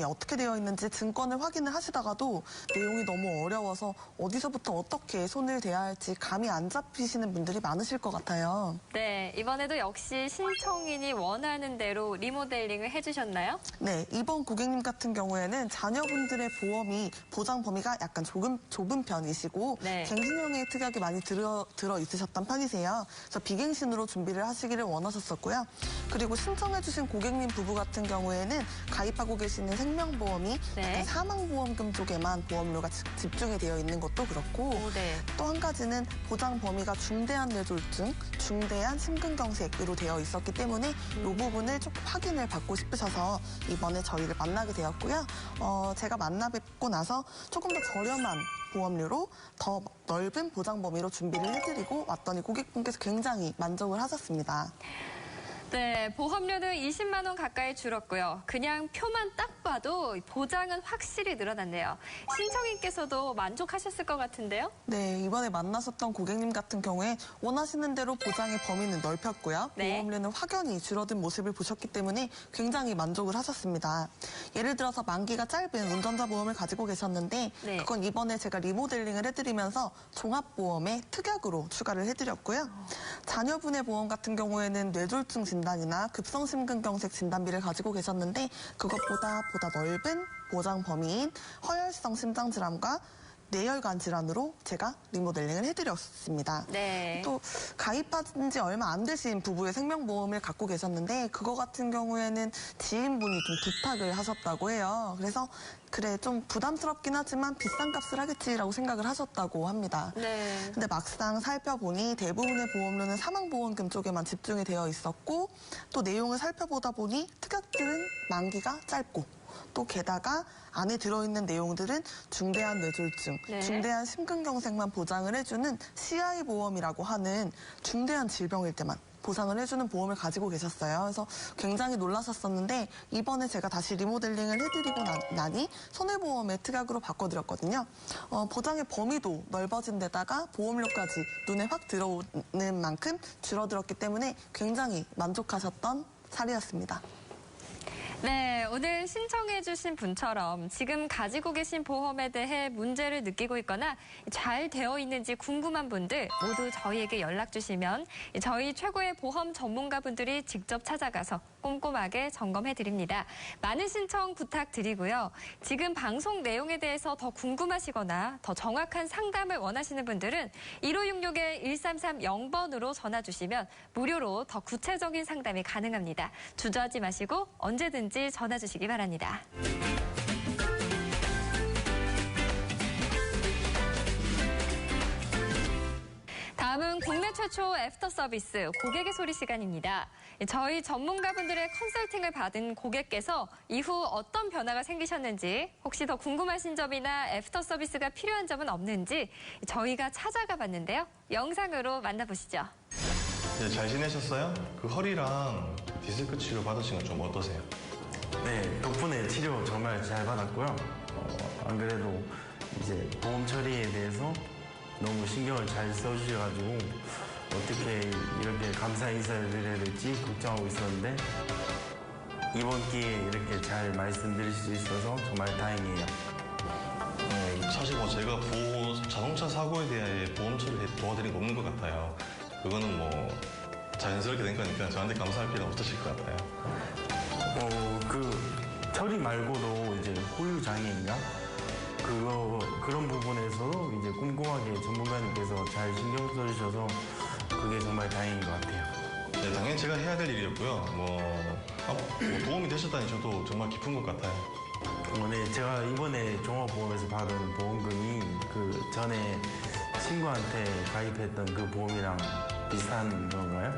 어떻게 되어 있는지 증권을 확인을 하시다가도 내용이 너무 어려워서 어디서부터 어떻게 손을 대야 할지 감이 안 잡히시는 분들이 많으실 것 같아요. 네, 이번에도 역시 신청인이 원하는 대로 리모델링을 해주셨나요? 네, 이번 고객님 같은 경우에는 자녀분들의 보험이 보장 범위가 약간 좁은 편이시고 갱신형의 특약이 많이 들어 있으셨던 편이세요. 그래서 비갱신으로 준비를 하시기를 원하셨었고요. 그리고 신청해주신 고객님 부부 같은 경우에는 가입하고 계시는 생명보험이 약간 사망보험금 쪽에만 보험료가 집중이 되어 있는 것도 그렇고 또 한 가지는 보장 범위가 중대한 뇌졸중, 중대한 심근경색으로 되어 있었기 때문에 이 부분을 조금 확인을 받고 싶으셔서 이번에 저희를 만나게 되었고요. 제가 만나 뵙고 나서 조금 더 저렴한 보험료로 더 넓은 보장 범위로 준비를 해드리고 왔더니 고객분께서 굉장히 만족을 하셨습니다. 네, 보험료는 20만 원 가까이 줄었고요. 그냥 표만 딱 봐도 보장은 확실히 늘어났네요. 신청인께서도 만족하셨을 것 같은데요? 네, 이번에 만나셨던 고객님 같은 경우에 원하시는 대로 보장의 범위는 넓혔고요. 보험료는 확연히 줄어든 모습을 보셨기 때문에 굉장히 만족을 하셨습니다. 예를 들어서 만기가 짧은 운전자 보험을 가지고 계셨는데 그건 이번에 제가 리모델링을 해드리면서 종합보험에 특약으로 추가를 해드렸고요. 자녀분의 보험 같은 경우에는 뇌졸중 진단이나 급성심근경색 진단비를 가지고 계셨는데 그것보다 넓은 보장 범위인 허혈성 심장질환과 뇌혈관 질환으로 제가 리모델링을 해드렸습니다. 또 가입한 지 얼마 안 되신 부부의 생명보험을 갖고 계셨는데 그거 같은 경우에는 지인분이 좀 부탁을 하셨다고 해요. 그래서 그래 좀 부담스럽긴 하지만 비싼 값을 하겠지라고 생각을 하셨다고 합니다. 근데 막상 살펴보니 대부분의 보험료는 사망보험금 쪽에만 집중이 되어 있었고 또 내용을 살펴보다 보니 특약들은 만기가 짧고 또 게다가 안에 들어있는 내용들은 중대한 뇌졸중, 중대한 심근경색만 보장을 해주는 CI 보험이라고 하는 중대한 질병일 때만 보상을 해주는 보험을 가지고 계셨어요. 그래서 굉장히 놀라셨었는데 이번에 제가 다시 리모델링을 해드리고 나니 손해보험의 특약으로 바꿔드렸거든요. 보장의 범위도 넓어진 데다가 보험료까지 눈에 확 들어오는 만큼 줄어들었기 때문에 굉장히 만족하셨던 사례였습니다. 네, 오늘 신청해주신 분처럼 지금 가지고 계신 보험에 대해 문제를 느끼고 있거나 잘 되어 있는지 궁금한 분들 모두 저희에게 연락 주시면 저희 최고의 보험 전문가분들이 직접 찾아가서 꼼꼼하게 점검해 드립니다. 많은 신청 부탁드리고요. 지금 방송 내용에 대해서 더 궁금하시거나 더 정확한 상담을 원하시는 분들은 1566-1330번으로 전화 주시면 무료로 더 구체적인 상담이 가능합니다. 주저하지 마시고 언제든지 전화 주시기 바랍니다. 다음은 국내 최초 애프터 서비스 고객의 소리 시간입니다. 저희 전문가분들의 컨설팅을 받은 고객께서 이후 어떤 변화가 생기셨는지, 혹시 더 궁금하신 점이나 애프터 서비스가 필요한 점은 없는지 저희가 찾아가 봤는데요. 영상으로 만나보시죠. 네, 잘 지내셨어요? 그 허리랑 디스크 치료 받으신 건 좀 어떠세요? 네, 덕분에 치료 정말 잘 받았고요. 안 그래도 이제 보험 처리에 대해서 너무 신경을 잘 써주셔가지고 어떻게 이렇게 감사 인사를 드려야 될지 걱정하고 있었는데 이번 기회에 이렇게 잘 말씀드릴 수 있어서 정말 다행이에요. 사실 뭐 제가 자동차 사고에 대해 보험 처리에 도와드린 거 없는 것 같아요. 그거는 뭐 자연스럽게 된 거니까 저한테 감사할 필요는 없으실 것 같아요. 그 처리 말고도 이제 후유 장애인가? 그런 부분에서도 이제 꼼꼼하게 전문가님께서 잘 신경 써주셔서 그게 정말 다행인 것 같아요. 네, 당연히 제가 해야 될 일이었고요. 뭐 도움이 되셨다니 저도 정말 기쁜 것 같아요. 네, 제가 이번에 종합보험에서 받은 보험금이 그 전에 친구한테 가입했던 그 보험이랑 비슷한 건가요?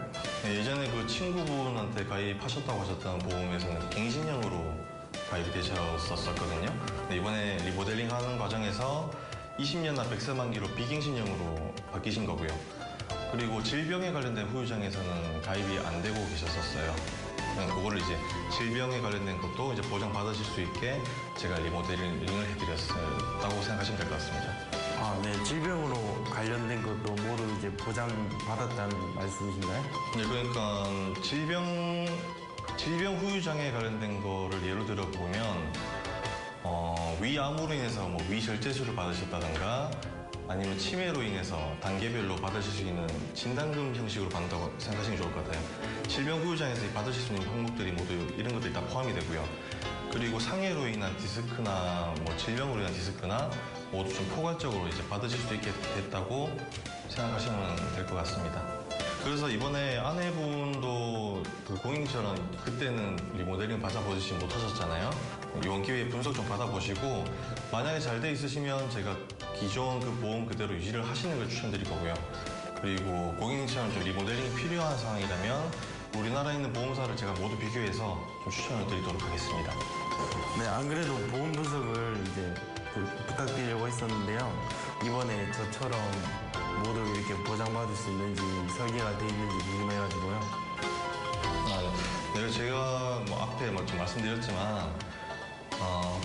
네, 예전에 그 친구분한테 가입하셨다고 하셨던 보험에서는 갱신형으로 가입이 되셨었거든요. 근데 이번에 리모델링 하는 과정에서 20년나 100세 만기로 비갱신형으로 바뀌신 거고요. 그리고 질병에 관련된 후유장에서는 가입이 안 되고 계셨었어요. 그거를 이제 질병에 관련된 것도 이제 보장 받으실 수 있게 제가 리모델링을 해드렸다고 생각하시면 될 것 같습니다. 네, 질병으로 관련된 것도 모두 이제 보장 받았다는 말씀이신가요? 네, 그러니까 질병 후유장애 관련된 거를 예로 들어 보면 위암으로 인해서 뭐 위절제술을 받으셨다든가 아니면 치매로 인해서 단계별로 받으실 수 있는 진단금 형식으로 받는다고 생각하시면 좋을 것 같아요. 질병 후유장에서 받으실 수 있는 항목들이 모두 이런 것들이 다 포함이 되고요. 그리고 상해로 인한 디스크나 뭐 질병으로 인한 디스크나 모두 좀 포괄적으로 이제 받으실 수 있게 됐다고 생각하시면 될 것 같습니다. 그래서 이번에 아내분도 그 고객님처럼 그때는 리모델링 받아보시지 못하셨잖아요. 이번 기회에 분석 좀 받아보시고 만약에 잘 돼 있으시면 제가 기존 그 보험 그대로 유지를 하시는 걸 추천드릴 거고요. 그리고 고객님처럼 좀 리모델링이 필요한 상황이라면 우리나라에 있는 보험사를 제가 모두 비교해서 좀 추천을 드리도록 하겠습니다. 네, 안 그래도 보험 분석을 이제 부탁드리려고 했었는데요. 이번에 저처럼 모두 이렇게 보장받을 수 있는지 설계가 돼 있는지 궁금해가지고요. 네, 제가 뭐 앞에 좀 말씀드렸지만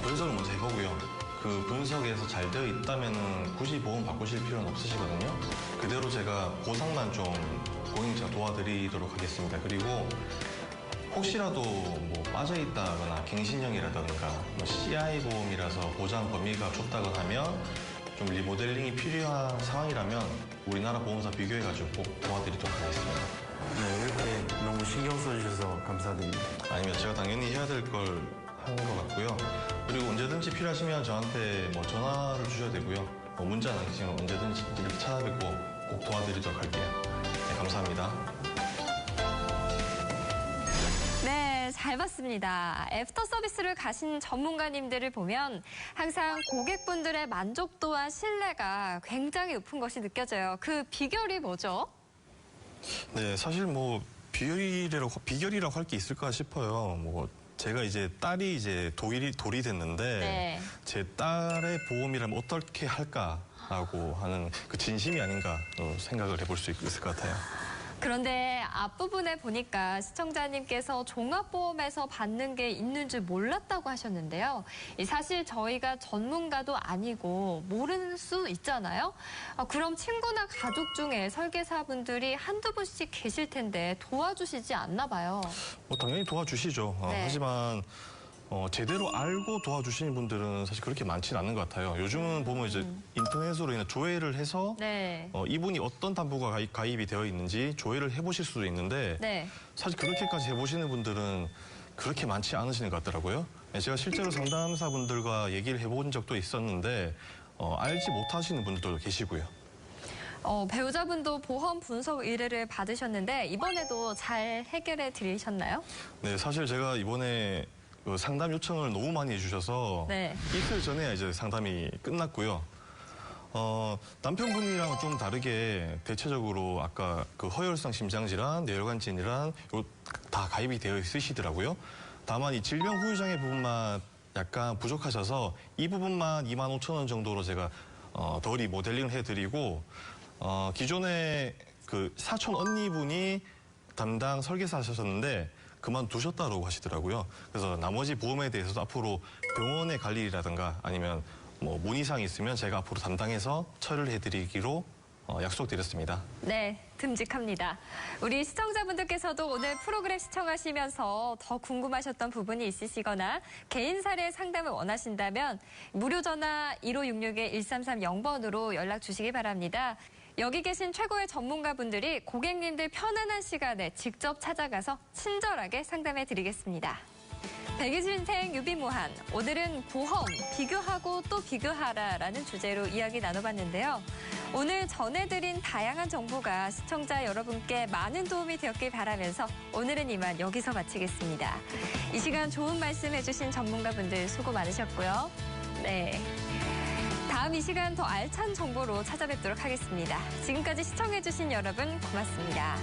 분석을 먼저 해보고요. 그 분석에서 잘 되어 있다면 굳이 보험 바꾸실 필요는 없으시거든요. 그대로 제가 보상만 좀 고객님께서 도와드리도록 하겠습니다. 그리고 혹시라도 뭐 빠져있다거나 갱신형이라든가 뭐 CI 보험이라서 보장 범위가 좁다거나 하면 좀 리모델링이 필요한 상황이라면 우리나라 보험사 비교해가지고 꼭 도와드리도록 하겠습니다. 네, 이렇게 너무 신경 써주셔서 감사드립니다. 아니면 제가 당연히 해야 될 걸 한 것 같고요. 그리고 언제든지 필요하시면 저한테 뭐 전화를 주셔도 되고요. 뭐 문자 남기시면 언제든지 이렇게 찾아뵙고 꼭 도와드리도록 할게요. 네, 감사합니다. 네, 잘 봤습니다. 애프터 서비스를 가신 전문가님들을 보면 항상 고객분들의 만족도와 신뢰가 굉장히 높은 것이 느껴져요. 그 비결이 뭐죠? 네, 사실 뭐 비결이라고 할 게 있을까 싶어요. 뭐 제가 이제 딸이 이제 돌이 됐는데 네. 제 딸의 보험이라면 어떻게 할까라고 하는 그 진심이 아닌가 생각을 해볼 수 있을 것 같아요. 그런데 앞부분에 보니까 시청자님께서 종합보험에서 받는 게 있는 줄 몰랐다고 하셨는데요. 사실 저희가 전문가도 아니고 모르는 수 있잖아요. 그럼 친구나 가족 중에 설계사분들이 한두 분씩 계실 텐데 도와주시지 않나 봐요. 당연히 도와주시죠. 네. 하지만 제대로 알고 도와주시는 분들은 사실 그렇게 많지는 않은 것 같아요. 요즘은 보면 이제 인터넷으로 인해 조회를 해서 네. 이분이 어떤 담보가 가입이 되어 있는지 조회를 해보실 수도 있는데 네. 사실 그렇게까지 해보시는 분들은 그렇게 많지 않으시는 것 같더라고요. 제가 실제로 상담사분들과 얘기를 해본 적도 있었는데 알지 못하시는 분들도 계시고요. 배우자분도 보험 분석 의뢰를 받으셨는데 이번에도 잘 해결해 드리셨나요? 네, 사실 제가 이번에 상담 요청을 너무 많이 해주셔서 네. 이틀 전에 이제 상담이 끝났고요. 남편분이랑은 좀 다르게 대체적으로 아까 그 허혈성 심장질환, 뇌혈관 질환 다 가입이 되어 있으시더라고요. 다만 이 질병 후유장애 부분만 약간 부족하셔서 이 부분만 25,000원 정도로 제가 더 리모델링을 해드리고 기존에 그 사촌 언니분이 담당 설계사 하셨었는데 그만두셨다고 하시더라고요. 그래서 나머지 보험에 대해서도 앞으로 병원에 갈 일이라든가 아니면 뭐 문의사항이 있으면 제가 앞으로 담당해서 처리를 해드리기로 약속드렸습니다. 네, 듬직합니다. 우리 시청자분들께서도 오늘 프로그램 시청하시면서 더 궁금하셨던 부분이 있으시거나 개인 사례 상담을 원하신다면 무료 전화 1566-1330번으로 연락 주시기 바랍니다. 여기 계신 최고의 전문가분들이 고객님들 편안한 시간에 직접 찾아가서 친절하게 상담해 드리겠습니다. 120인생 유비무한, 오늘은 보험, 비교하고 또 비교하라라는 주제로 이야기 나눠봤는데요. 오늘 전해드린 다양한 정보가 시청자 여러분께 많은 도움이 되었길 바라면서 오늘은 이만 여기서 마치겠습니다. 이 시간 좋은 말씀 해주신 전문가분들 수고 많으셨고요. 네. 다음 이 시간 더 알찬 정보로 찾아뵙도록 하겠습니다. 지금까지 시청해주신 여러분 고맙습니다.